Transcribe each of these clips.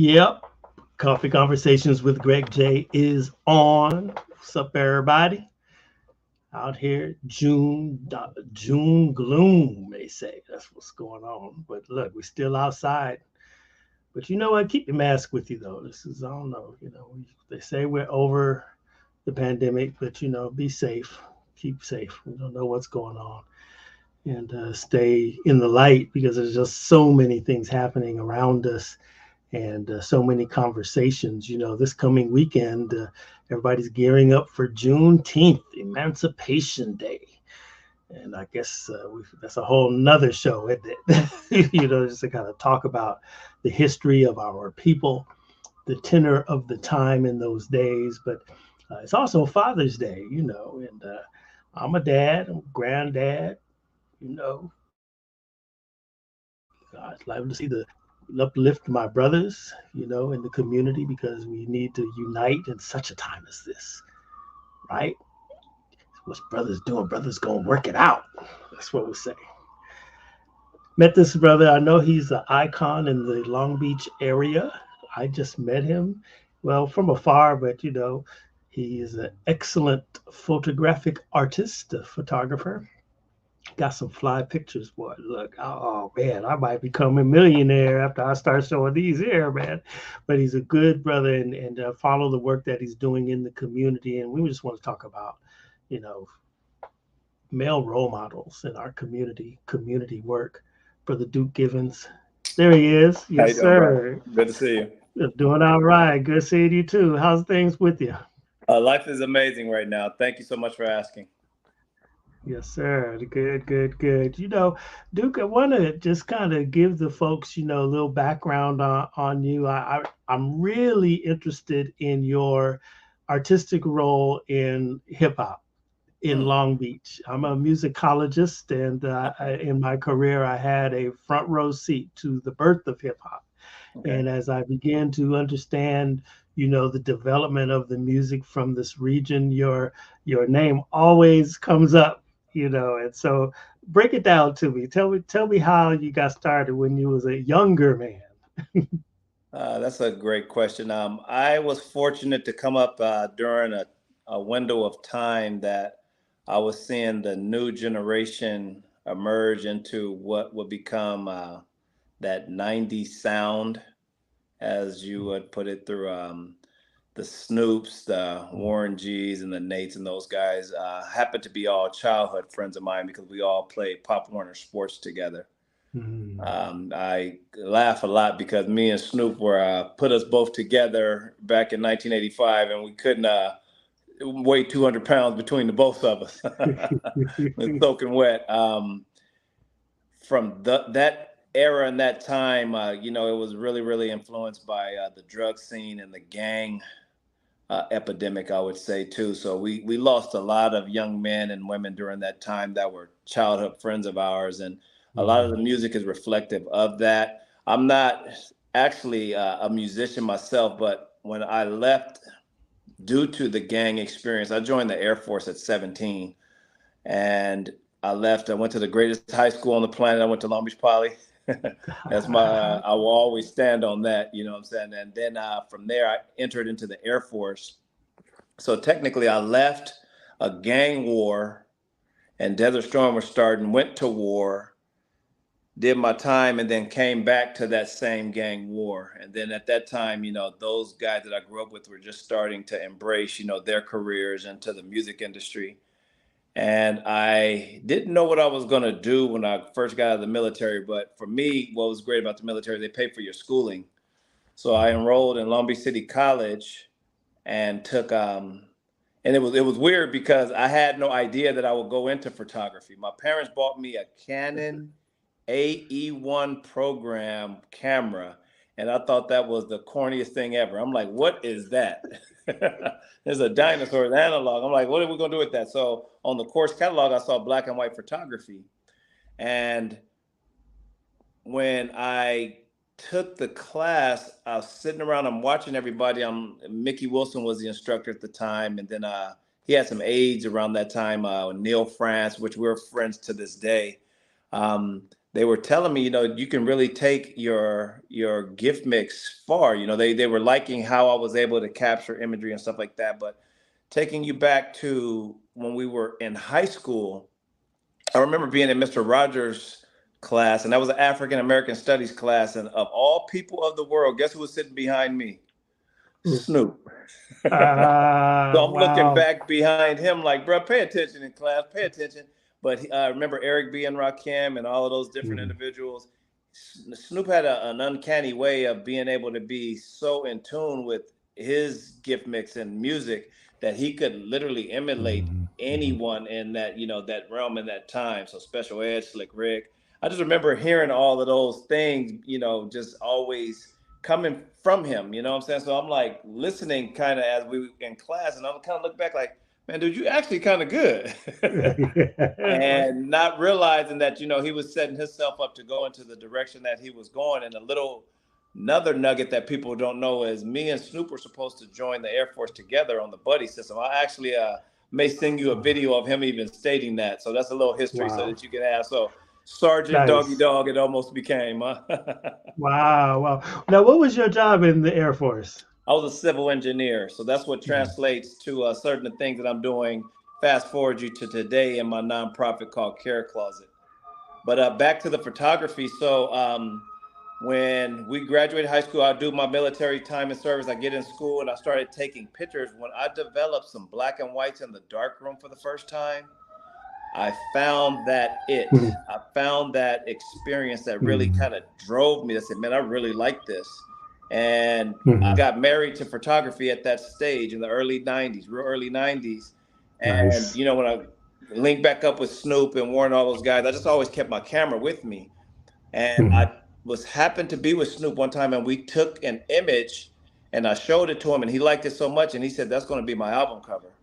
Yep. Coffee Conversations with Greg J is on. What's up, everybody? Out here, June gloom, they say. That's what's going on. But look, we're still outside. But you know what? Keep your mask with you, though. I don't know, they say we're over the pandemic, but, be safe. Keep safe. We don't know what's going on. And stay in the light because there's just so many things happening around us and so many conversations. This coming weekend, everybody's gearing up for Juneteenth, Emancipation Day. And I guess that's a whole nother show, isn't it? Just to kind of talk about the history of our people, the tenor of the time in those days. But it's also Father's Day, and I'm a dad, I'm a granddad, I'd love to see the uplift my brothers, in the community because we need to unite in such a time as this, right? What's brothers doing? Brothers gonna work it out. That's what we say. Met this brother. I know he's an icon in the Long Beach area. I just met him, well, from afar, but he is an excellent photographic artist, a photographer. Got some fly pictures, boy. Look, oh man, I might become a millionaire after I start showing these here, man. But he's a good brother, and follow the work that he's doing in the community. And we just want to talk about, you know, male role models in our community work. Brother Duke Givens, there he is. How Yes, you doing, bro? sir. Good to see you. You're doing all right. Good seeing you too. How's things with you? Life is amazing right now. Thank you so much for asking. Yes, sir. Good, good, good. Duke, I want to just kind of give the folks, a little background on you. I'm really interested in your artistic role in hip hop in Hmm. Long Beach. I'm a musicologist, and in my career, I had a front row seat to the birth of hip hop. Okay. And as I began to understand, the development of the music from this region, your name always comes up, And so break it down to me. Tell me how you got started when you was a younger man. That's a great question. I was fortunate to come up during a window of time that I was seeing the new generation emerge into what would become that 90s sound, as you would put it, through the Snoops, the Warren G's, and the Nates, and those guys happen to be all childhood friends of mine because we all played Pop Warner Sports together. Mm. I laugh a lot because me and Snoop were put us both together back in 1985, and we couldn't weigh 200 pounds between the both of us. It's soaking wet. From that era and that time, it was really, really influenced by the drug scene and the gang epidemic, I would say too. So we lost a lot of young men and women during that time that were childhood friends of ours, and a lot of the Mm. music is reflective of that. I'm not actually a musician myself, but when I left due to the gang experience, I joined the Air Force at 17, and I left. I went to the greatest high school on the planet. I went to Long Beach Poly. That's my. I will always stand on that. You know what I'm saying. And then from there, I entered into the Air Force. So technically, I left a gang war, and Desert Storm was starting. Went to war, did my time, and then came back to that same gang war. And then at that time, those guys that I grew up with were just starting to embrace, their careers into the music industry. And I didn't know what I was going to do when I first got out of the military. But for me, what was great about the military, they pay for your schooling. So I enrolled in Long Beach City College and took, and it was weird because I had no idea that I would go into photography. My parents bought me a Canon AE1 program camera, and I thought that was the corniest thing ever. I'm like, what is that? There's a dinosaur, an analog. I'm like, what are we gonna do with that? So on the course catalog, I saw black and white photography, and when I took the class, I was sitting around, I'm watching everybody. Mickey Wilson was the instructor at the time, and then he had some aides around that time, Neil France, which we're friends to this day. Um, they were telling me, you can really take your gift mix far. They were liking how I was able to capture imagery and stuff like that. But taking you back to when we were in high school, I remember being in Mr. Rogers' class, and that was an African American Studies class. And of all people of the world, guess who was sitting behind me? Snoop. So I'm looking Wow. back behind him like, bro, pay attention in class, pay attention. But I remember Eric B. and Rakim and all of those different Mhm. individuals. Snoop had an uncanny way of being able to be so in tune with his gift mix and music that he could literally emulate Mhm. Mhm. anyone in that, that realm in that time. So Special Ed, Slick Rick. I just remember hearing all of those things, just always coming from him, you know what I'm saying? So I'm like listening kind of as we in class, and I'm kind of look back like, man, dude, you actually kind of good. And not realizing that, he was setting himself up to go into the direction that he was going. And another nugget that people don't know is me and Snoop were supposed to join the Air Force together on the buddy system. I actually may send you a video of him even stating that. So that's a little history so Wow. that you can have. So Sergeant Doggy Nice. Dog, it almost became, huh? Wow. Wow. Now, what was your job in the Air Force? I was a civil engineer, so that's what Mhm. translates to certain things that I'm doing. Fast forward you to today in my nonprofit called Care Closet. But back to the photography. So when we graduated high school, I do my military time and service. I get in school and I started taking pictures. When I developed some black and whites in the dark room for the first time, I found that Mhm. I found that experience that really Mhm. kind of drove me. I said, man, I really like this. And I Mhm. got married to photography at that stage in the early 90s, real early 90s. And, Nice. when I linked back up with Snoop and Warren, all those guys, I just always kept my camera with me. And Mhm. I was happened to be with Snoop one time and we took an image and I showed it to him and he liked it so much. And he said, that's going to be my album cover.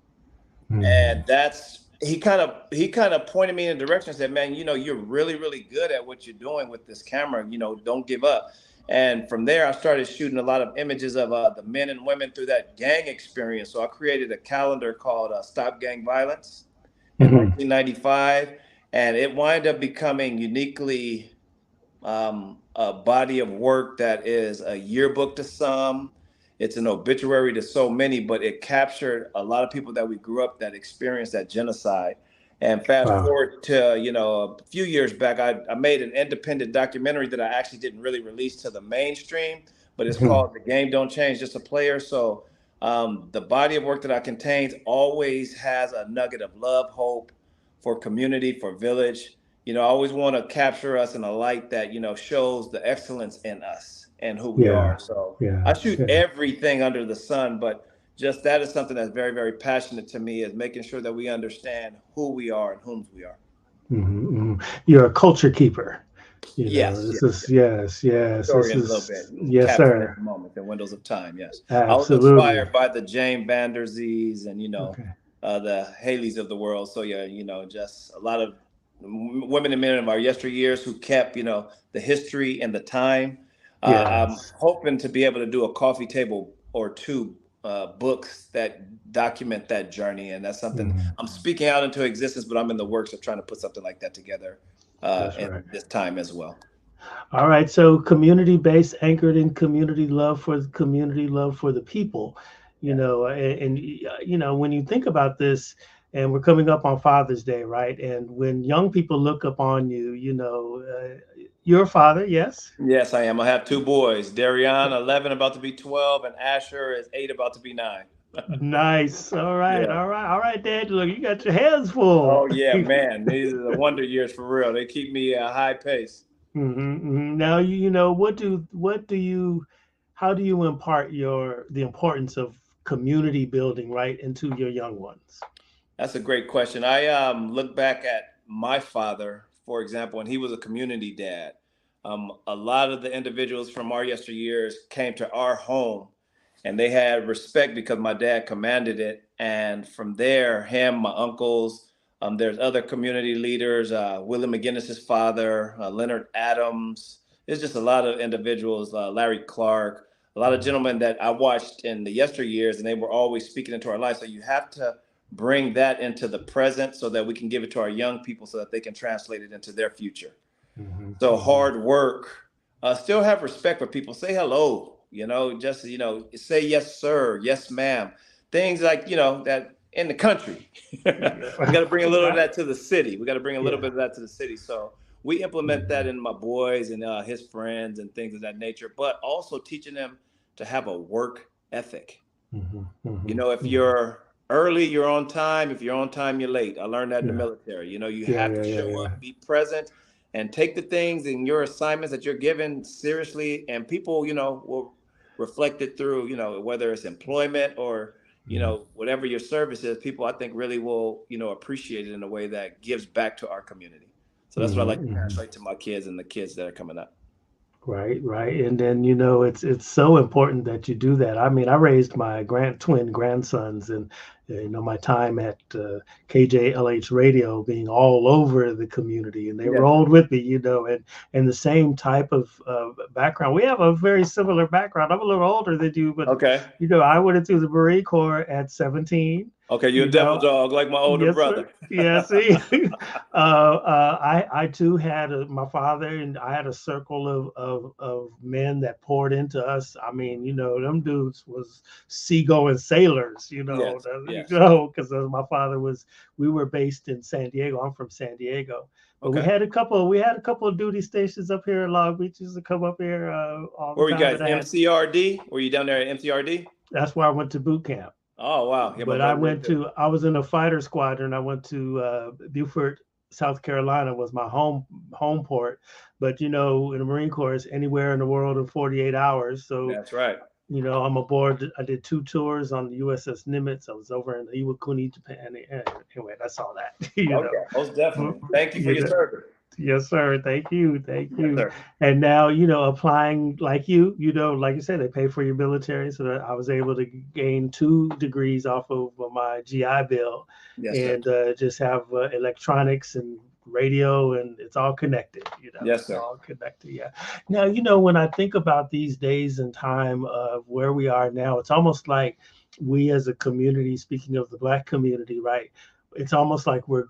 And Mhm. that's he kind of pointed me in a direction and said, man, you're really really good at what you're doing with this camera, don't give up. And from there I started shooting a lot of images of the men and women through that gang experience. So I created a calendar called Stop Gang Violence in Mhm. 1995, and it wound up becoming uniquely a body of work that is a yearbook to some. It's an obituary to so many, but it captured a lot of people that we grew up that experienced that genocide. And fast Wow. forward to, a few years back, I made an independent documentary that I actually didn't really release to the mainstream, but it's Mhm. called The Game Don't Change, Just a Player. So the body of work that I contains always has a nugget of love, hope for community, for village. I always want to capture us in a light that, shows the excellence in us and who we Yeah. are. So I Yeah. shoot Yeah. everything under the sun, but just that is something that's very, very passionate to me is making sure that we understand who we are and whom we are. Mhm. Mhm. You're a culture keeper. Yes, This yes, is yes. yes. Yes. This Historian a little bit is and yes, capturing sir. every moment, the windows of time. Yes. I was Absolutely. inspired by the Jane Vanderzees and, Okay. the Haleys of the world. So yeah, just a lot of women and men of our yesteryears who kept, the history and the time. I'm Yes. hoping to be able to do a coffee table or two books that document that journey, and that's something Mhm. I'm speaking out into existence. But I'm in the works of trying to put something like that together That's in right. this time as well. All right. So community based, anchored in community love for the community, love for the people. Yeah. When you think about this, and we're coming up on Father's Day, right? And when young people look upon you, you're a father, yes. Yes, I am. I have two boys, Darian, 11, about to be 12, and Asher is 8, about to be 9. Nice. All right. Yeah. All right. All right, Dad. Look, you got your hands full. Oh, yeah, man. These are the wonder years for real. They keep me at a high pace. Now how do you impart the importance of community building right into your young ones? That's a great question. I look back at my father, for example, and he was a community dad. A lot of the individuals from our yesteryears came to our home and they had respect because my dad commanded it. And from there, him, my uncles, there's other community leaders, Willie McGinnis's father, Leonard Adams. There's just a lot of individuals, Larry Clark, a lot of gentlemen that I watched in the yesteryears, and they were always speaking into our life. So you have to bring that into the present so that we can give it to our young people so that they can translate it into their future. So Hmm. hard work, still have respect for people. Say hello, just, say yes, sir, yes, ma'am. Things like, that in the country. We got to bring a little of Right. that to the city. We got to bring a little Yeah. bit of that to the city. So we implement that Hmm. in my boys and his friends and things of that nature, but also teaching them to have a work ethic. Hmm. Hmm. If Hmm. you're early, you're on time. If you're on time, you're late. I learned that in the Yeah. military. You Yeah. have Yeah. to Yeah. show Yeah. up, be present, and take the things and your assignments that you're given seriously. And people, will reflect it through, whether it's employment or, Hmm. whatever your service is, people I think really will, appreciate it in a way that gives back to our community. So that's what I Hmm. like to Hmm. translate to my kids and the kids that are coming up. Right, right. And then, it's so important that you do that. I mean, I raised my twin grandsons, and my time at KJLH radio, being all over the community, and they Yes. rolled with me, and the same type of background. We have a very similar background. I'm a little older than you, but Okay. I went into the Marine Corps at 17. Okay. You're a you devil know dog like my older Yes, sir. brother. Yeah, see, I too had my father, and I had a circle of men that poured into us. I mean, them dudes was seagoing sailors, Yes. Yes. because my father was. We were based in San Diego. I'm from San Diego, but we Okay. had a couple. We had a couple of duty stations up here in Long Beach. Used to come up here all the Where were you time, guys? and I had. MCRD? Were you down there at MCRD? That's where I went to boot camp. Oh wow. Yeah, my But I brother did went too. to I was in a fighter squadron. I went to Beaufort, South Carolina was my home port. But in the Marine Corps, it's anywhere in the world in 48 hours. So That's right. I'm aboard. I did 2 tours on the USS Nimitz. I was over in Iwakuni, Japan. Anyway, that's all that. Oh yeah, most definitely. Thank you for You your know. service. Yes, sir. Thank you. Thank Yes, you. sir. And now, applying like like you said, they pay for your military. So that I was able to gain 2 degrees off of my GI Bill, Yes, sir. and just have electronics and radio, and it's all connected. Yes, It's sir. all connected. Yeah. Now, when I think about these days and time of where we are now, it's almost like we as a community, speaking of the Black community, right? It's almost like we're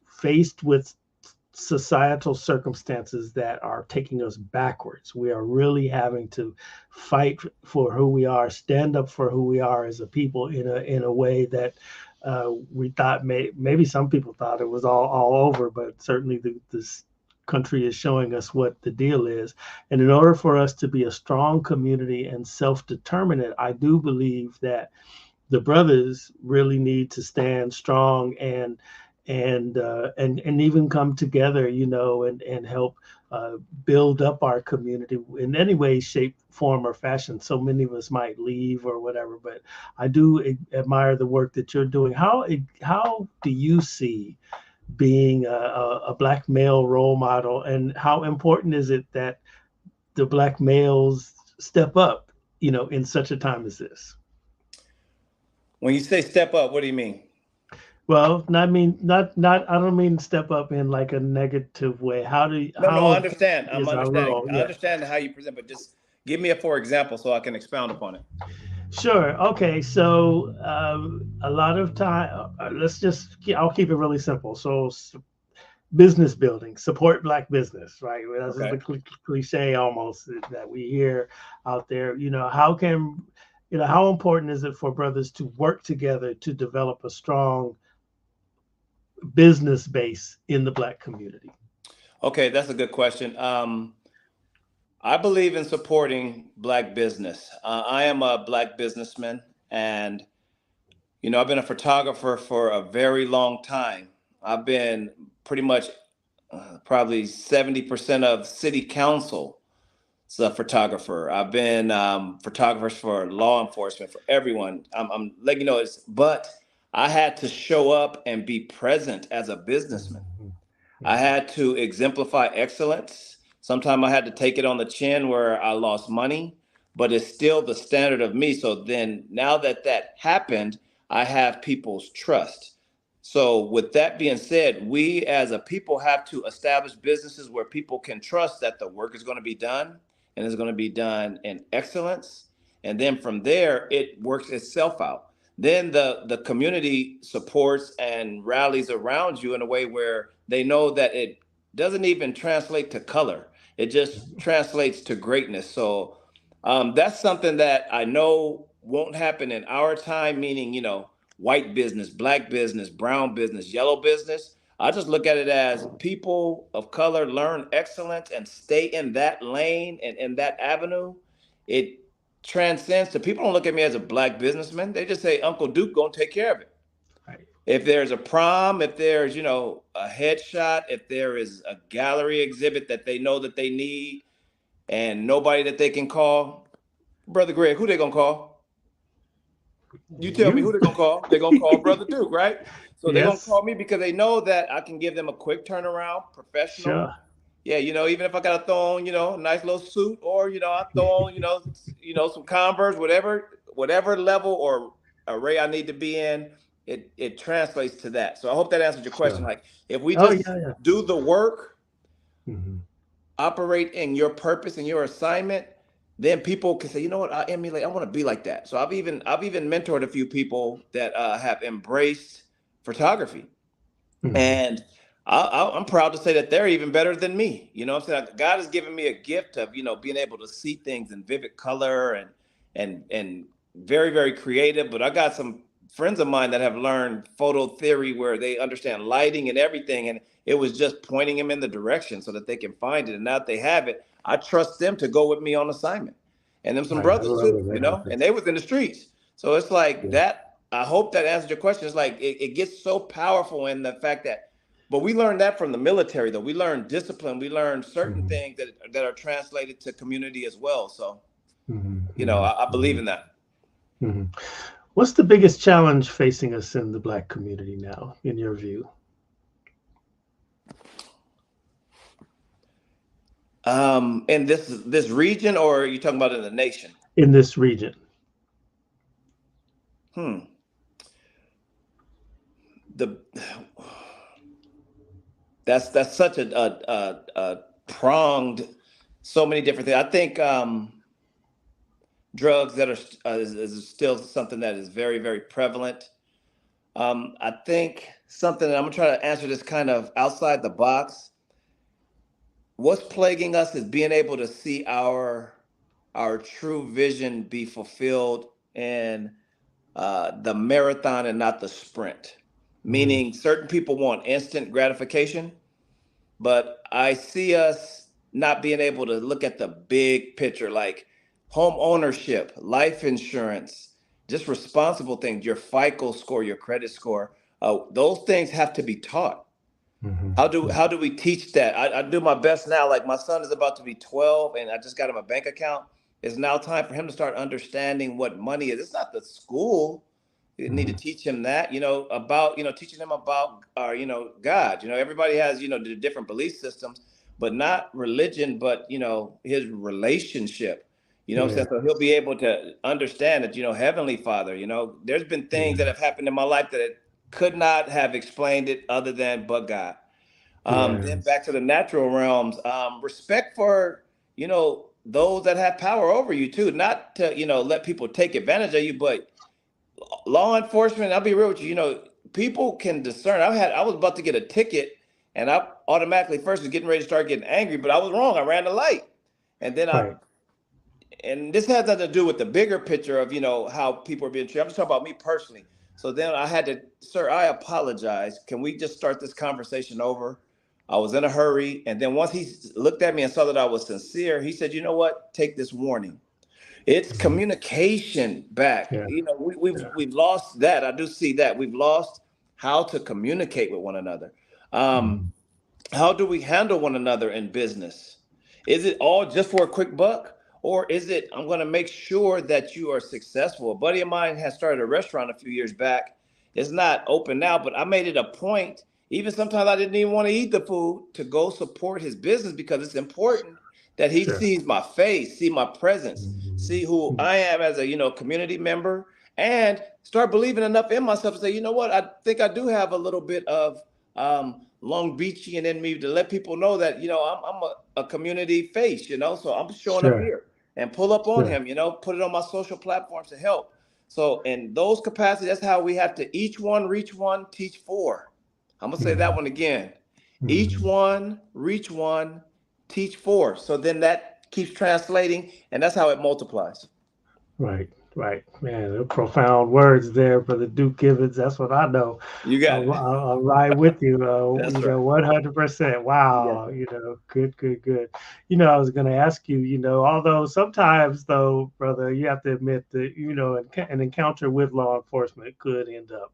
faced with societal circumstances that are taking us backwards. We are really having to fight for who we are, stand up for who we are as a people in a way that we thought maybe some people thought it was all over, but certainly this country is showing us what the deal is. And in order for us to be a strong community and self-determinate, I do believe that the brothers really need to stand strong and even come together, and help build up our community in any way, shape, form, or fashion. So many of us might leave or whatever, but I do admire the work that you're doing. How do you see being a Black male role model, and how important is it that the Black males step up, in such a time as this? When you say step up, what do you mean? Well, I mean, not. I don't mean step up in like a negative way. No, no, How I important understand. I'm is our understanding. role? I Yeah, understand how you present, but just give me a for example so I can expound upon it. sure. Okay, so a lot of time. I'll keep it really simple. So, business building, support Black business, right? Well, this is Okay. the cliche almost that we hear out there. How important is it for brothers to work together to develop a strong business base in the Black community? Okay, that's a good question. I believe in supporting Black business. I am a Black businessman, and I've been a photographer for a very long time. I've been pretty much probably 70% of city council a photographer. I've been photographers for law enforcement, for everyone. I'm letting you know but I had to show up and be present as a businessman. Mhm. I Mhm. had to exemplify excellence. Sometimes I had to take it on the chin where I lost money, but it's still the standard of me. So then, now that that happened, I have people's trust. So, with that being said, we as a people have to establish businesses where people can trust that the work is going to be done and is going to be done in excellence. And then from there, it works itself out. Then the community supports and rallies around you in a way where they know that doesn't even translate to color. It just translates to greatness. So that's something that I know won't happen in our time, meaning, white business, black business, brown business, yellow business. I just look at it as people of color learn excellence and stay in that lane and in that avenue. It transcends to people don't look at me as a black businessman. They just say Uncle Duke gonna take care of it. Right. If there's a prom, if there's, a headshot, if there is a gallery exhibit that they know that they need and nobody that they can call, Brother Greg, who they gonna call? You tell me who You. they're gonna call. They're gonna call Brother Duke, right? So they're gonna Yes. call me because they know that I can give them a quick turnaround, professional. Sure. Yeah, even if I gotta throw on, a nice little suit, or I throw on, some Converse, whatever level or array I need to be in, it translates to that. So I hope that answers your question. Sure. Like, if we Oh just yeah, yeah. do the work, Hmm. operate in your purpose and your assignment, then people can say, you know what, I emulate, I want to be like that. So I've even mentored a few people that have embraced photography, Hmm. and I'm proud to say that they're even better than me. You know what I'm saying? God has given me a gift of, being able to see things in vivid color and very, very creative. But I got some friends of mine that have learned photo theory where they understand lighting and everything. And it was just pointing them in the direction so that they can find it. And now that they have it, I trust them to go with me on assignment. And them some Right. I brothers love too, it, man. and they was in the streets. So it's like Yeah. that. I hope that answers your question. It's like it gets so powerful in the fact that, but we learned that from the military, though. We learned discipline. We learned certain Hmm. things that are translated to community as well. So, Hmm. Hmm. I believe Hmm. in that. Hmm. What's the biggest challenge facing us in the Black community now, in your view? In this region, or are you talking about in the nation? In this region? Hmm. The that's such a pronged, so many different things. I think drugs that are is still something that is very, very prevalent. I think something, and I'm gonna try to answer this kind of outside the box. What's plaguing us is being able to see our true vision be fulfilled in the marathon and not the sprint. Hmm. Meaning, certain people want instant gratification, but I see us not being able to look at the big picture, like home ownership, life insurance, just responsible things, your FICO score, your credit score. Those things have to be taught. Hmm. How do we teach that? I do my best now. Like, my son is about to be 12, and I just got him a bank account. It's now time for him to start understanding what money is. It's not the school. You need to Hmm. teach him that, about, teaching him about, God. Everybody has, the different belief systems, but not religion, but, his relationship. You know what I'm Yeah. saying? So he'll be able to understand that, Heavenly Father, there's been things that Yeah. have happened in my life that it could not have explained it other than but God. Then Yes. back to the natural realms, respect for, those that have power over you too, not to, let people take advantage of you, but law enforcement, I'll be real with you, people can discern. I was about to get a ticket, and I automatically first was getting ready to start getting angry, but I was wrong. I ran the light. And then Right. and this has nothing to do with the bigger picture of, how people are being treated. I'm just talking about me personally. So then I had to, sir, I apologize. Can we just start this conversation over? I was in a hurry. And then once he looked at me and saw that I was sincere, he said, you know what? Take this warning. It's Hmm. communication back. Yeah. Yeah. We've lost that. I do see that. We've lost how to communicate with one another. Um, Hmm. how do we handle one another in business? Is it all just for a quick buck? Or is it, I'm going to make sure that you are successful? A buddy of mine has started a restaurant a few years back. It's not open now, but I made it a point, even sometimes I didn't even want to eat the food, to go support his business because it's important that he Sure. sees my face, see my presence, see who Hmm. I am as a, community member, and start believing enough in myself to say, you know what, I think I do have a little bit of Long Beachian in me to let people know that, I'm a community face, so I'm showing up Sure. here and pull up on Sure. him, put it on my social platforms to help. So in those capacities, that's how we have to each one reach one, teach four. I'm gonna say that Hmm. one again. Each Hmm. one, reach one, teach four. So then that keeps translating, and that's how it multiplies. Right, right. Man, they're profound words there, Brother Duke Givens. That's what I know. You got it. I'm right with you. That's right. 100%. You got Wow. it. Good, good, good. I was going to ask you, although sometimes, though, brother, you have to admit that, an encounter with law enforcement could end up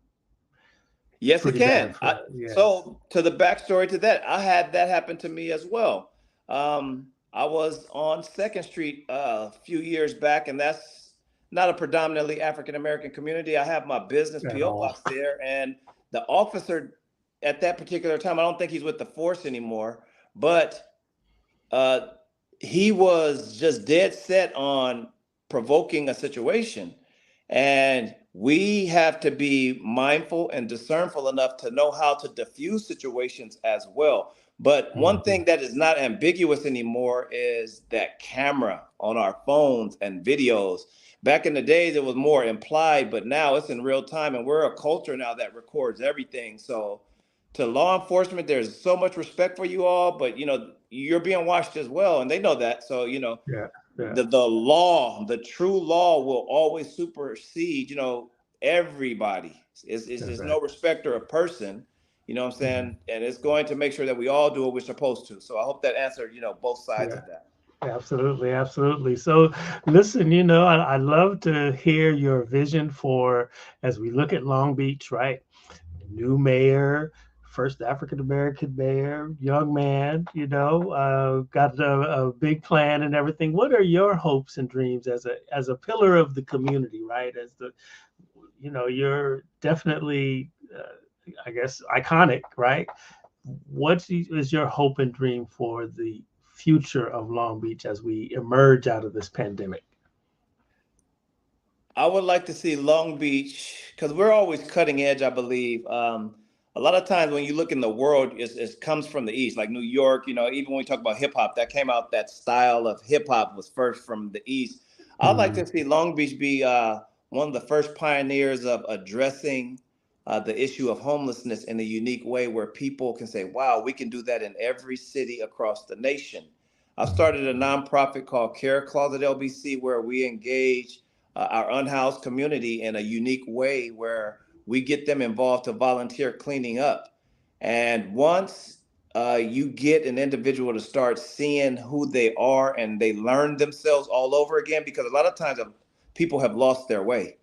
Yes, it pretty bad can. for us. Yes. So to the backstory to that, I had that happen to me as well. I was on Second Street a few years back, and that's not a predominantly African American community. I have my business At PO all. box there, and the officer at that particular time, I don't think he's with the force anymore, but uh, he was just dead set on provoking a situation. And we have to be mindful and discernful enough to know how to diffuse situations as well. But one Hmm. thing that is not ambiguous anymore is that camera on our phones and videos. Back in the days, it was more implied, but now it's in real time, and we're a culture now that records everything. So to law enforcement, there's so much respect for you all, but you're being watched as well, and they know that. So Yeah, yeah. the law, the true law, will always supersede everybody. That's It's right. no respecter of person. You know what I'm saying? And it's going to make sure that we all do what we're supposed to. So I hope that answered both sides Yeah. of that. Absolutely, absolutely. So, listen, I love to hear your vision for as we look at Long Beach, right? New mayor, first African American mayor, young man, got a big plan and everything. What are your hopes and dreams as a pillar of the community, right? You're definitely, I guess, iconic, right? What is your hope and dream for the future of Long Beach as we emerge out of this pandemic? I would like to see Long Beach because we're always cutting edge, I believe. A lot of times when you look in the world, it comes from the East, like New York. Even when we talk about hip hop, that came out. That style of hip hop was first from the East. I'd like Mm, to see Long Beach be one of the first pioneers of addressing the issue of homelessness in a unique way, where people can say, "Wow, we can do that in every city across the nation." I've mm, started a nonprofit called Care Closet LBC, where we engage our unhoused community in a unique way where we get them involved to volunteer cleaning up. And once you get an individual to start seeing who they are and they learn themselves all over again, because a lot of times people have lost their way.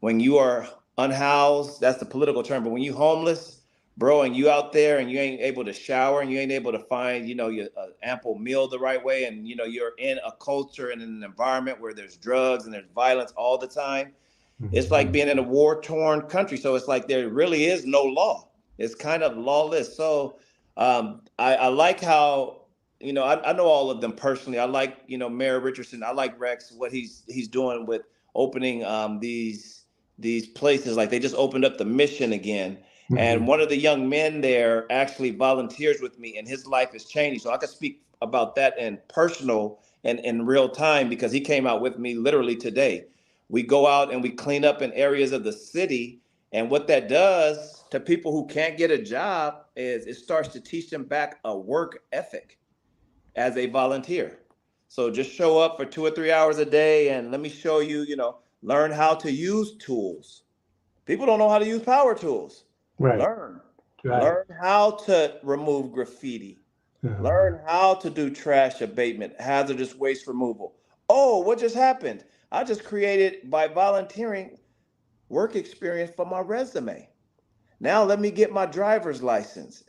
When you are unhoused, that's the political term, but when you homeless, bro, and you out there and you ain't able to shower and you ain't able to find, your ample meal the right way, and you're in a culture and in an environment where there's drugs and there's violence all the time, it's like mm, being in a war-torn country. So it's like there really is no law. It's kind of lawless. So I like how I know all of them personally. I like Mayor Richardson. I like Rex, what he's doing with opening these places. Like they just opened up the Mission again, and mm, one of the young men there actually volunteers with me, and his life is changing. So I can speak about that in personal and in real time because he came out with me literally today. We go out and we clean up in areas of the city. And what that does to people who can't get a job is it starts to teach them back a work ethic as a volunteer. So just show up for 2 or 3 hours a day and let me show you, learn how to use tools. People don't know how to use power tools. right, Learn. right. Learn how to remove graffiti. Uh, Learn how to do trash abatement, hazardous waste removal. Oh, what just happened? I just created by volunteering work experience for my resume. Now let me get my driver's license.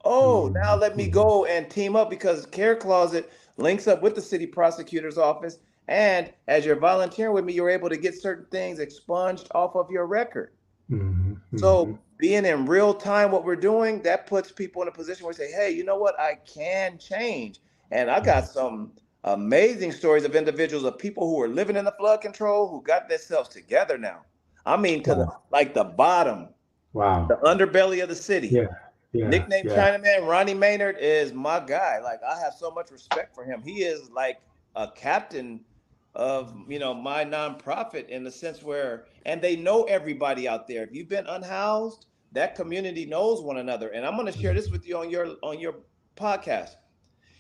Oh, now mm, let me mm, go and team up because Care Closet links up with the city prosecutor's office. And as you're volunteering with me, you're able to get certain things expunged off of your record. mm, mm, So being in real time, what we're doing, that puts people in a position where they say, hey, you know what? I can change. And I got mm. some amazing stories of individuals of people who are living in the flood control who got themselves together now. I mean, to the Wow, like the bottom, the wow. underbelly of the city. Yeah, yeah, Nickname yeah. Chinaman, Ronnie Maynard is my guy. Like I have so much respect for him. He is like a captain of my nonprofit in the sense where, and they know everybody out there. If you've been unhoused, that community knows one another. And I'm going to share this with you on your podcast.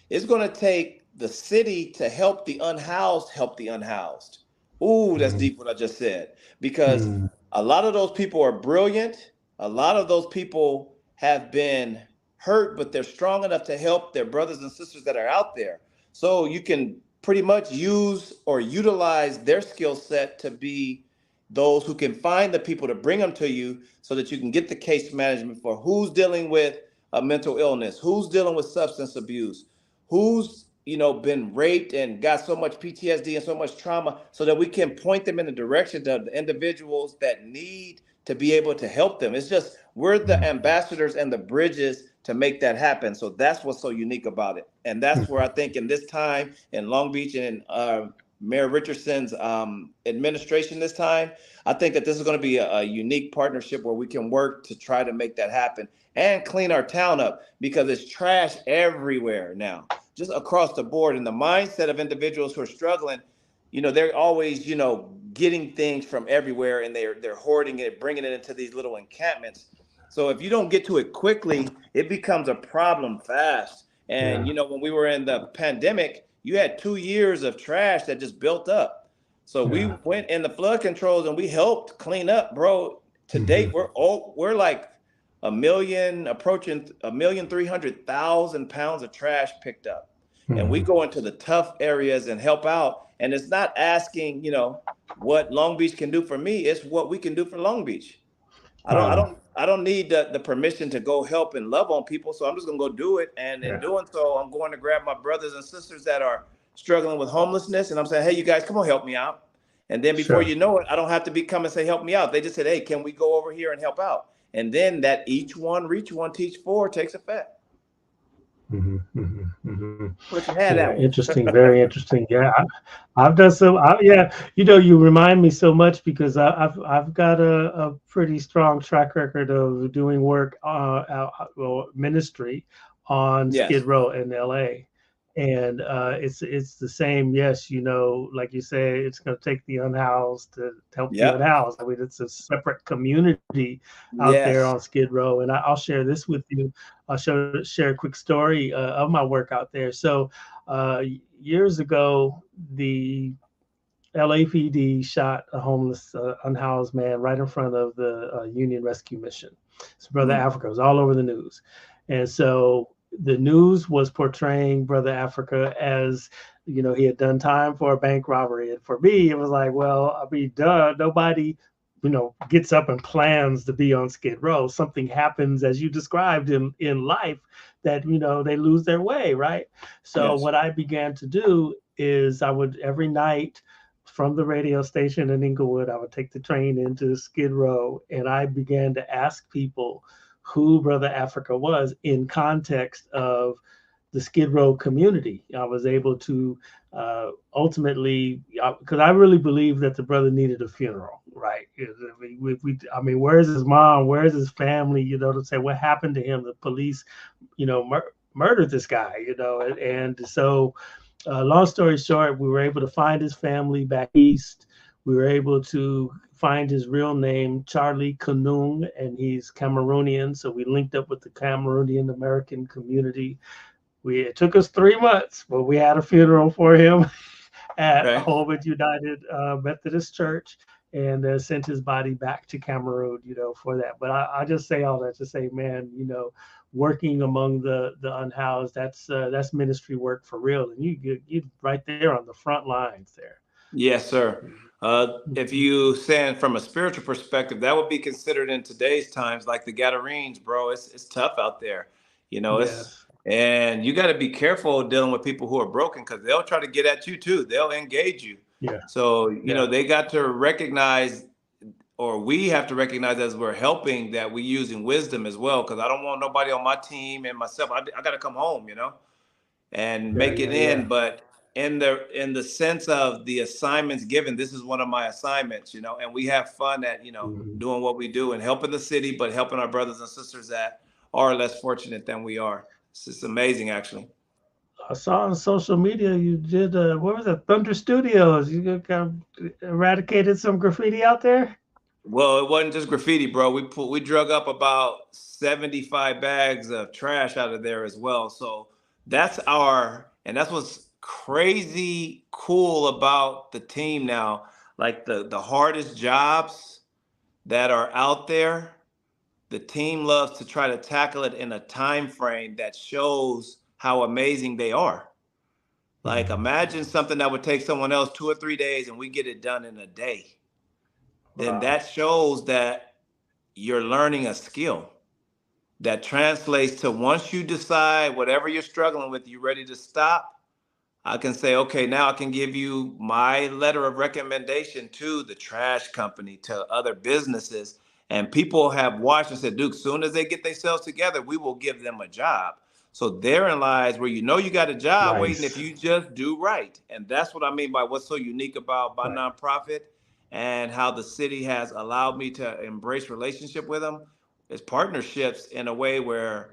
It's going to take the city to help the unhoused. Ooh, that's Mm, deep what I just said. Because mm, a lot of those people are brilliant. A lot of those people have been hurt, but they're strong enough to help their brothers and sisters that are out there. So you can pretty much use or utilize their skill set to be those who can find the people to bring them to you so that you can get the case management for who's dealing with a mental illness, who's dealing with substance abuse, who's been raped and got so much PTSD and so much trauma, so that we can point them in the direction of the individuals that need to be able to help them. It's just we're the mm, ambassadors and the bridges to make that happen. So that's what's so unique about it, and that's where I think in this time in Long Beach and in Mayor Richardson's administration this time, I think that this is going to be a unique partnership where we can work to try to make that happen and clean our town up because it's trash everywhere now, just across the board. And the mindset of individuals who are struggling, they're always, getting things from everywhere and they're hoarding it, bringing it into these little encampments. So if you don't get to it quickly, it becomes a problem fast. And yeah, when we were in the pandemic, you had 2 years of trash that just built up. So we yeah. went in the flood controls and we helped clean up, bro. To Hmm. date, we're like a million, approaching 1,300,000 pounds of trash picked up. And we Hmm. go into the tough areas and help out. And it's not asking, what Long Beach can do for me. It's what we can do for Long Beach. I don't, I Wow. don't, I don't need the permission to go help and love on people. So I'm just gonna go do it. And in Yeah, doing so, I'm going to grab my brothers and sisters that are struggling with homelessness, and I'm saying, hey, you guys, come on, help me out. And then before sure. you know it, I don't have to come and say, help me out. They just said, hey, can we go over here and help out? And then that each one, reach one, teach four takes effect. Hmm. Hmm. Hmm. But you had Yeah, that one. interesting. Very interesting. Yeah, I've done some. Yeah, you remind me so much because I've got a pretty strong track record of doing work, well, ministry on Skid Yes. Row in LA, and it's the same. Yes, like you say, it's going to take the unhoused to help the Yep. unhoused. I mean, it's a separate community out there on Yes. Skid Row, and I'll share this with you. I'll share a quick story of my work out there. So years ago, the LAPD shot a homeless, unhoused man right in front of the Union Rescue Mission. So Brother Mm. Africa was all over the news, and so the news was portraying Brother Africa as, he had done time for a bank robbery. And for me, it was like, well, I mean, duh, nobody, gets up and plans to be on Skid Row. Something happens, as you described in life, that they lose their way, right? So Yes. what I began to do is I would every night from the radio station in Inglewood, I would take the train into Skid Row, and I began to ask people who Brother Africa was in context of the Skid Row community. I was able to ultimately, because I really believe that the brother needed a funeral, right? I mean, where's his mom? Where's his family? To say what happened to him. The police, murdered this guy, and so long story short, we were able to find his family back east. We were able to find his real name, Charlie Kanung, and he's Cameroonian. So we linked up with the Cameroonian American community. It took us 3 months, but we had a funeral for him at Okay. Holman United Methodist Church, and sent his body back to Cameroon, for that. But I just say all that to say, man, working among the unhoused, that's ministry work for real, and you right there on the front lines there. Yes, sir. If Mhm. you saying from a spiritual perspective, that would be considered in today's times like the Gadarenes, bro. It's tough out there, it's Yes. and you got to be careful dealing with people who are broken because they'll try to get at you too. They'll engage you. Yeah. So Yeah. they got to recognize, or we have to recognize as we're helping that we're using wisdom as well. Because I don't want nobody on my team and myself. I got to come home, and Yeah. make it Yeah. in. Yeah. But in the sense of the assignments given, this is one of my assignments, and we have fun at Mhm. doing what we do and helping the city, but helping our brothers and sisters that are less fortunate than we are. It's amazing, actually. I saw on social media you did what was it? Thunder Studios. You kind of eradicated some graffiti out there. Well, it wasn't just graffiti, bro. We drug up about 75 bags of trash out of there as well. So and that's what's crazy cool about the team now. Like the hardest jobs that are out there, the team loves to try to tackle it in a time frame that shows how amazing they are. Like Mhm. imagine something that would take someone else 2 or 3 days and we get it done in a day. Then Wow. that shows that you're learning a skill that translates to once you decide whatever you're struggling with, you're ready to stop. I can say, okay, now I can give you my letter of recommendation to the trash company, to other businesses. And people have watched and said, Duke, soon as they get themselves together, we will give them a job. So therein lies where you know you got a job waiting if Nice. you just do right. And that's what I mean by what's so unique about my Right. nonprofit and how the city has allowed me to embrace relationship with them is partnerships in a way where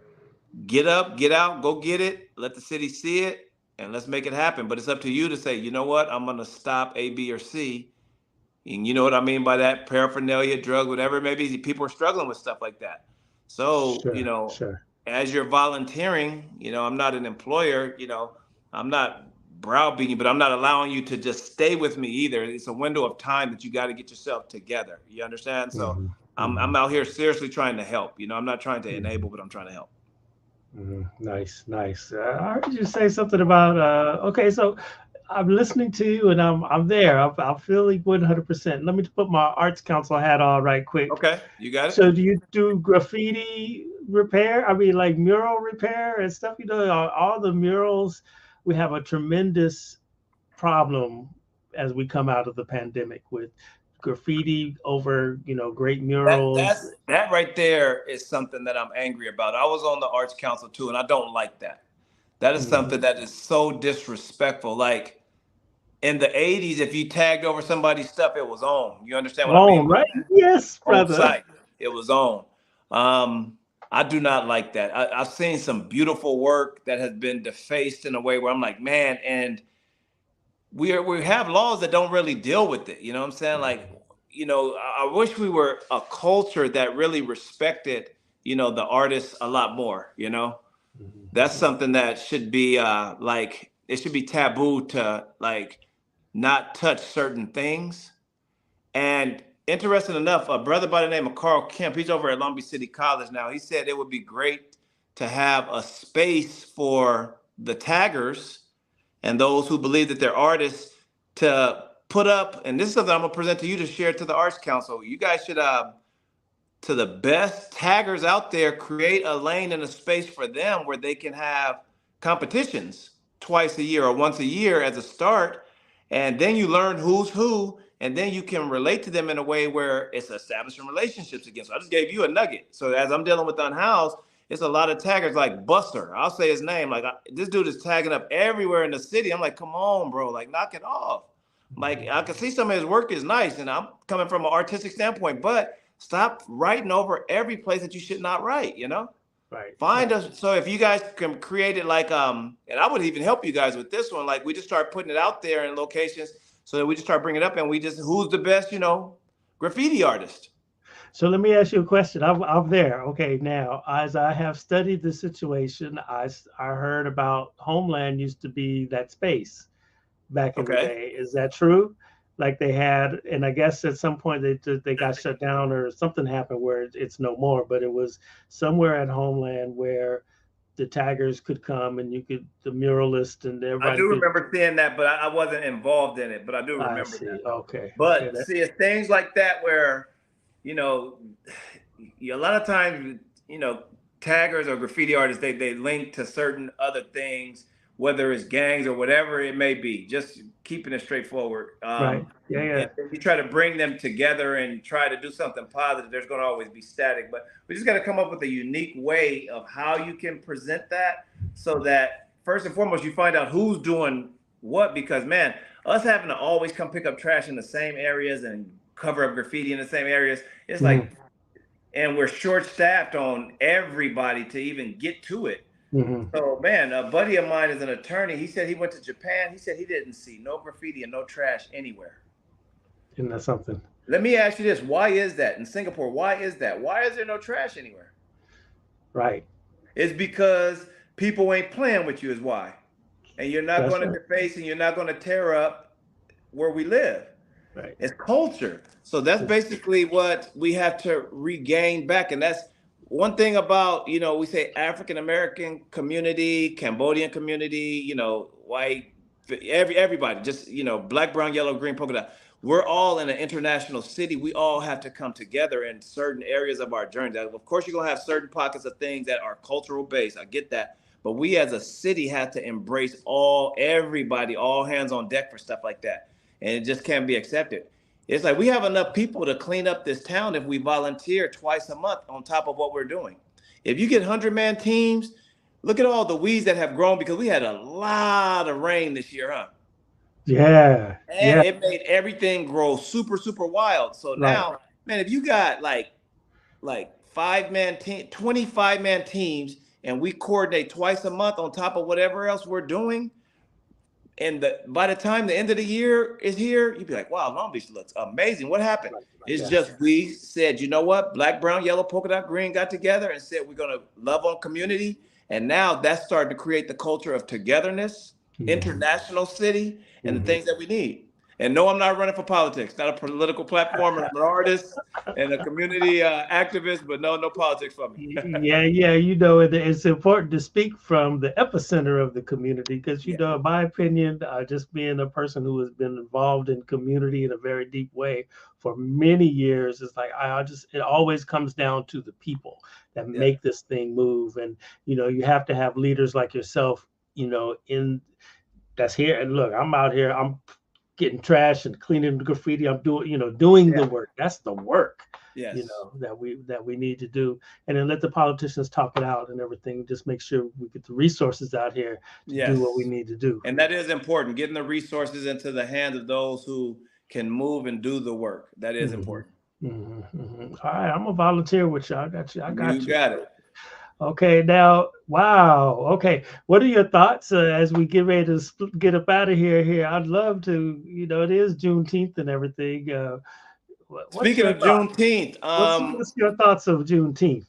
get up, get out, go get it, let the city see it, and let's make it happen. But it's up to you to say, you know what, I'm gonna stop A, B, or C. And you know what I mean by that paraphernalia, drug, whatever it may be. People are struggling with stuff like that. So, Sure. Sure. as you're volunteering, I'm not an employer, I'm not browbeating, but I'm not allowing you to just stay with me either. It's a window of time that you got to get yourself together. You understand? So Hmm. I'm Hmm. out here seriously trying to help. I'm not trying to enable, Hmm. but I'm trying to help. Nice. Nice. I heard you say something about. Okay, so I'm listening to you, and I'm there. I'm feeling 100%. Let me put my arts council hat on right quick. Okay, you got it. So, do you do graffiti repair? I mean, like mural repair and stuff. All the murals. We have a tremendous problem as we come out of the pandemic with graffiti over, great murals. That right there is something that I'm angry about. I was on the arts council too, and I don't like that. That is Mhm. something that is so disrespectful. Like in the '80s, if you tagged over somebody's stuff, it was on. You understand what I mean Wrong, by right? that? Yes, On brother. site, it was on. Um, I do not like that. I've seen some beautiful work that has been defaced in a way where I'm like, man, and we have laws that don't really deal with it. You know what I'm saying? Like, I wish we were a culture that really respected, the artists a lot more. That's Mhm. something that should be like it should be taboo to like not touch certain things. And interesting enough, a brother by the name of Carl Kemp, he's over at Long Beach City College now. He said it would be great to have a space for the taggers and those who believe that they're artists to put up, and this is something I'm gonna present to you to share to the Arts Council. You guys should, to the best taggers out there, create a lane and a space for them where they can have competitions twice a year or once a year as a start. And then you learn who's who, and then you can relate to them in a way where it's establishing relationships again. So I just gave you a nugget. So as I'm dealing with Unhoused, it's a lot of taggers like Buster. I'll say his name. Like this dude is tagging up everywhere in the city. I'm like, come on, bro. Like, knock it off. Like I can see some of his work is nice, and I'm coming from an artistic standpoint, but stop writing over every place that you should not write. Right, Find right. us. So if you guys can create it like and I would even help you guys with this one. Like we just start putting it out there in locations so that we just start bringing it up and we just who's the best, graffiti artist. So let me ask you a question. I'm there. Okay, now as I have studied the situation, I heard about Homeland used to be that space back in the Okay. day. Is that true? Like they had, and I guess at some point they got shut down or something happened where it's no more. But it was somewhere at Homeland where the taggers could come and you could the muralist and I everybody do could. remember seeing that, but I wasn't involved in it. But I do I remember see. that though. Okay, okay. But see, it's things like that where, you know, a lot of times, taggers or graffiti artists, they link to certain other things, whether it's gangs or whatever it may be. Just keeping it straightforward. Right. Yeah, And yeah. you try to bring them together and try to do something positive. There's going to always be static, but we just got to come up with a unique way of how you can present that, so that first and foremost you find out who's doing what. Because man, us having to always come pick up trash in the same areas and cover up graffiti in the same areas, it's Hmm. like, and we're short staffed on everybody to even get to it. Hmm. So man, a buddy of mine is an attorney. He said he went to Japan. He said he didn't see no graffiti and no trash anywhere. Isn't that something? Let me ask you this. Why is that in Singapore? Why is that? Why is there no trash anywhere? Right. It's because people ain't playing with you is why. And you're not That's going to right. deface and you're not going to tear up where we live. Right. It's culture. So that's It's, basically what we have to regain back. And that's one thing about, we say African American community, Cambodian community, white, everybody, just, black, brown, yellow, green, polka dot. We're all in an international city. We all have to come together in certain areas of our journey. Of course, you're going to have certain pockets of things that are cultural based. I get that. But we as a city have to embrace everybody, all hands on deck for stuff like that, and it just can't be accepted. It's like we have enough people to clean up this town if we volunteer twice a month on top of what we're doing. If you get 100-man teams, look at all the weeds that have grown because we had a lot of rain this year, huh? yeah. And Yeah. it made everything grow super, super wild. So Right. now, man, if you got like 5-man team, 25-man teams, and we coordinate twice a month on top of whatever else we're doing, and by the time the end of the year is here, you'd be like, wow, Long Beach looks amazing. What happened? It's Yeah. just we said, you know what? Black, brown, yellow, polka dot green got together and said we're gonna love on community. And now that's starting to create the culture of togetherness, Hmm. international city, and the Hmm. things that we need. And no, I'm not running for politics, not a political platform. I'm an artist and a community activist, but no politics for me. Yeah, yeah, it's important to speak from the epicenter of the community because, Yeah, in my opinion, just being a person who has been involved in community in a very deep way for many years, it's like it always comes down to the people that yeah, make this thing move. And, you have to have leaders like yourself, in that's here. And look, I'm out here, I'm getting trash and cleaning the graffiti. I'm doing yeah, the work. That's the work, yes, that we need to do. And then let the politicians talk it out and everything. Just make sure we get the resources out here to do what we yes. need to do. And that is important, getting the resources into the hands of those who can move and do the work. That is Hmm. important. Hmm. Hmm. All right, I'm a volunteer with you. I got you. I You got you. got it. Okay, now, wow. Okay, what are your thoughts as we get ready to get up out of here? Here, I'd love to. It is Juneteenth and everything. What's Speaking your of thought? Juneteenth, What's your thoughts of Juneteenth?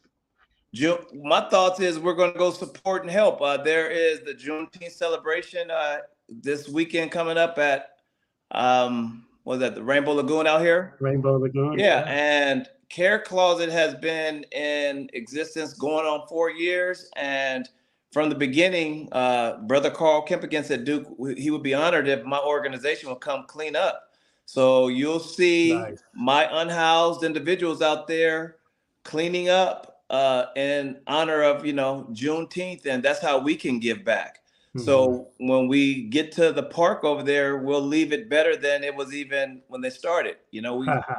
My thoughts is we're going to go support and help. There is the Juneteenth celebration this weekend coming up at was that the Rainbow Lagoon out here? Rainbow Lagoon, Yeah, yeah. and Care Closet has been in existence going on 4 years. And from the beginning, Brother Carl Kemp said Duke, he would be honored if my organization would come clean up. So you'll see Nice. my unhoused individuals out there cleaning up in honor of, Juneteenth. And that's how we can give back. Hmm. So when we get to the park over there, we'll leave it better than it was even when they started. We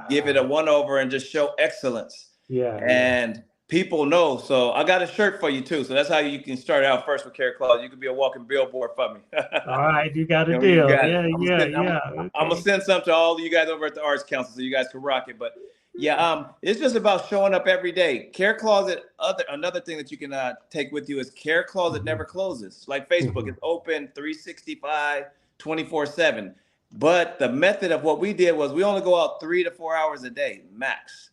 give it a one over and just show excellence. Yeah, yeah. And people know. So I got a shirt for you too. So that's how you can start out first with Care Clause. You could be a walking billboard for me. All right, you got a You deal. got it. Yeah, I'm gonna yeah, send. yeah. I'm gonna Okay. send some to all of you guys over at the Arts Council so you guys can rock it. But yeah, it's just about showing up every day. Care Closet. Another thing that you can take with you is Care Closet Hmm. never closes. Like Facebook, Hmm. it's open 365, 24/7. But the method of what we did was we only go out 3 to 4 hours a day max.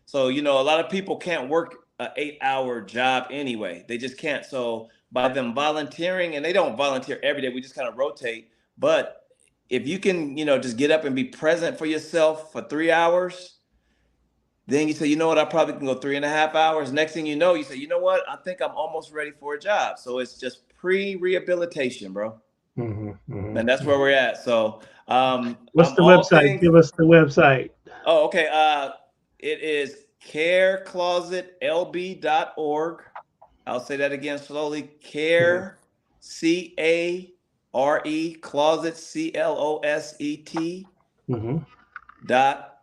So a lot of people can't work an 8-hour job anyway. They just can't. So by them volunteering, and they don't volunteer every day, we just kind of rotate. But if you can, just get up and be present for yourself for 3 hours, then you say, you know what, I probably can go 3.5 hours. Next thing you know, you say, you know what, I think I'm almost ready for a job. So it's just pre-rehabilitation, bro. Hmm. And that's Hmm. where we're at. So What's I'm the all website? things. Give us the website. Oh, okay. It is careclosetlb.org. I'll say that again slowly. Closet, Hmm.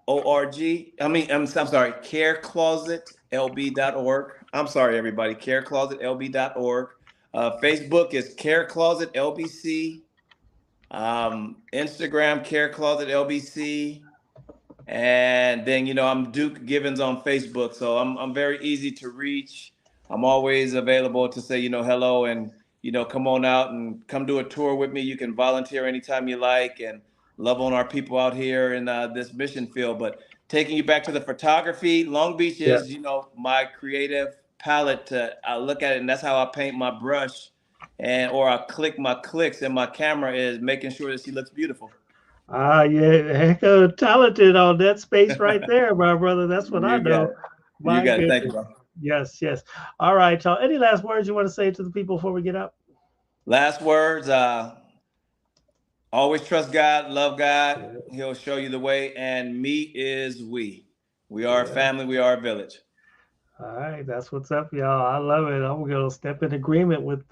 .org. I'm sorry, careclosetlb.org. I'm sorry, everybody, careclosetlb.org. Facebook is Care Closet LBC. Instagram, Care Closet LBC. And then, I'm Duke Givens on Facebook. So I'm very easy to reach. I'm always available to say, hello and, come on out and come do a tour with me. You can volunteer anytime you like and love on our people out here in this mission field. But taking you back to the photography. Long Beach Yeah. is, my creative palette. I look at it, and that's how I paint my brush, or I click my clicks, and my camera is making sure that she looks beautiful. Ah, yeah, heck of talented on that space right there, my brother. That's what I You got know. it. You My got it. Thank you, goodness. bro. Yes, yes. All right, y'all. Any last words you want to say to the people before we get up? Last words. Always trust God, love God. Yeah, He'll show you the way. And me is we. We are a yeah. family. We are a village. All right, that's what's up, y'all. I love it. I'm gonna step in agreement with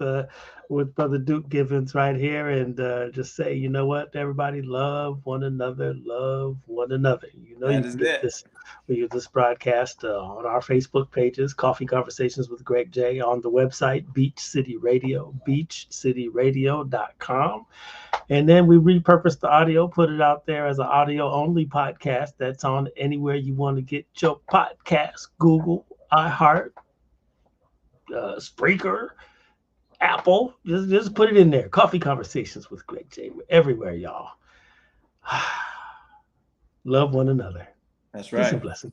Brother Duke Givens right here, and just say, you know what, everybody, love one another, love one another. You know, That you is can get it. this, we get this broadcast on our Facebook pages, Coffee Conversations with Greg J, on the website Beach City Radio, beachcityradio.com. And then we repurpose the audio, put it out there as an audio only podcast that's on anywhere you want to get your podcast, Google, iHeart, Spreaker, Apple. Just put it in there. Coffee Conversations with Greg J. We're everywhere, y'all. Love one another. That's Peace and right. blessings.